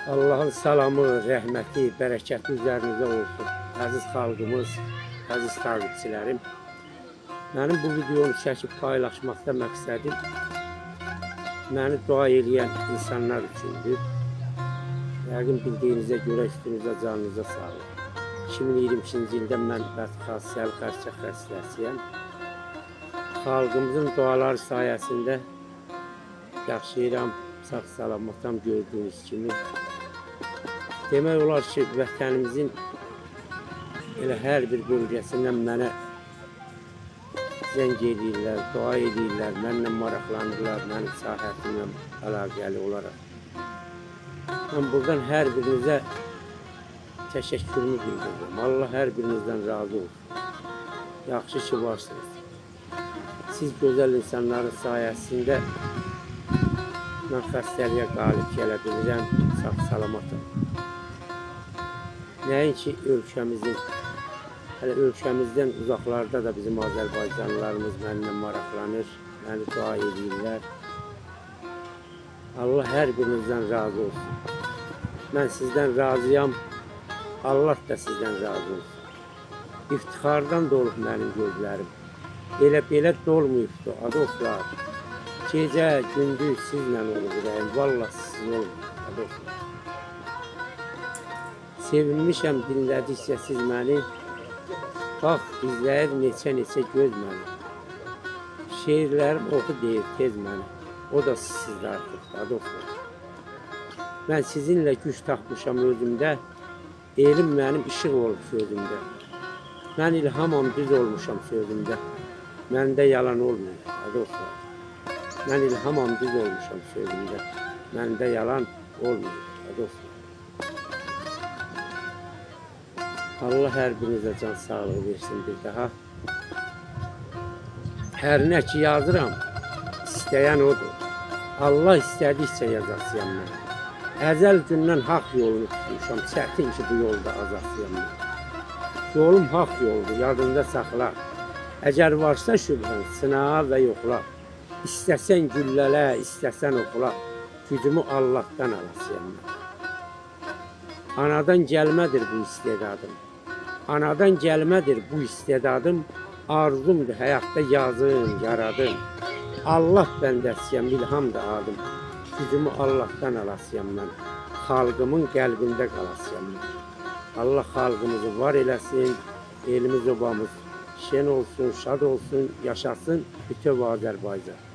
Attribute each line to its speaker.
Speaker 1: Allah'ın salamı, rəhməti, bərəkəti üzərinizə olsun. Əziz xalqımız, əziz takipçilərim. Mənim bu videonu çəkib paylaşmaqda məqsədim məni dua eləyən insanlar üçündür. Yəqin bildiyinizə görə üstünüzə, canınıza sağlıq. 2022-ci ildə mən bədxassiyəli xərçək xəstəsiyəm. Xalqımızın duaları sayəsində yaşayıram, sağ-salamatam gördüyünüz kimi. Demək olar ki, vətənimizin elə hər bir bölgəsindən mənə zəng edirlər, dua edirlər, mənimlə maraqlanırlar, mənim sahətimlə əlaqəli olaraq. Mən buradan hər birinizə təşəkkürümü bildirirəm. Allah hər birinizdən razı olsun. Yaxşı ki, varsınız. Siz gözəl insanların sayəsində mən xəstəliyə qalib gələ bilirəm, sağ-salamatam. Nəinki ölkəmizin, hələ ölkəmizdən uzaqlarda da bizim Azərbaycanlılarımız mənimlə maraqlanır, məni dua edirlər. Allah hər birinizdən razı olsun. Mən sizdən razıyam, Allah da sizdən razı olsun. İftixardan dolub mənim gözlərim. Belə dolmuyubdu, adoflar. Gecə, gündüz sizlə olur ürəyim, vallahi sizin olur, adoflar. Sevinmişəm, dinlədikcə siz məni. Bax, izləyir neçə göz məni. Şeirlərim oxu deyir tez məni. O da sizdə artıqdır, adoflar. Mən sizinlə güc tapmışam özümdə. Elim mənim işıq olub sözümdə. Mən ilhamam düz olmuşam sözümdə. Məndə yalan olmuyor, adoflar. Mən ilhamam düz olmuşam sözümdə. Məndə yalan olmuyor, adoflar. Allah hər birinizə can sağlığı versin bir daha. Hər nə ki yazıram, istəyən odur. Allah istədikcə yazacağam mən. Əzəl gündən haqq yolunu tutmuşam, çətin ki bu yolda azasıyam mən. Yolum haqq yoldur, yadında saxla. Əgər varsa şübhən, sınağa və yoxla. İstəsən güllələ, istəsən oxula. Gücümü Allah'tan alasıyam mən. Anadan gəlmədir bu istedadım. Anadan gəlmədir bu istedadım. Arzumdur həyatda yazım, yaradım. Allah bəndəsiyəm, ilham da adım. Gücümü Allah'tan alasıyam mən. Xalqımın qəlbində qalasıyam mən. Allah xalqımızı var eləsin, elimiz obamız şen olsun, şad olsun, yaşasın bütöv Azərbaycan.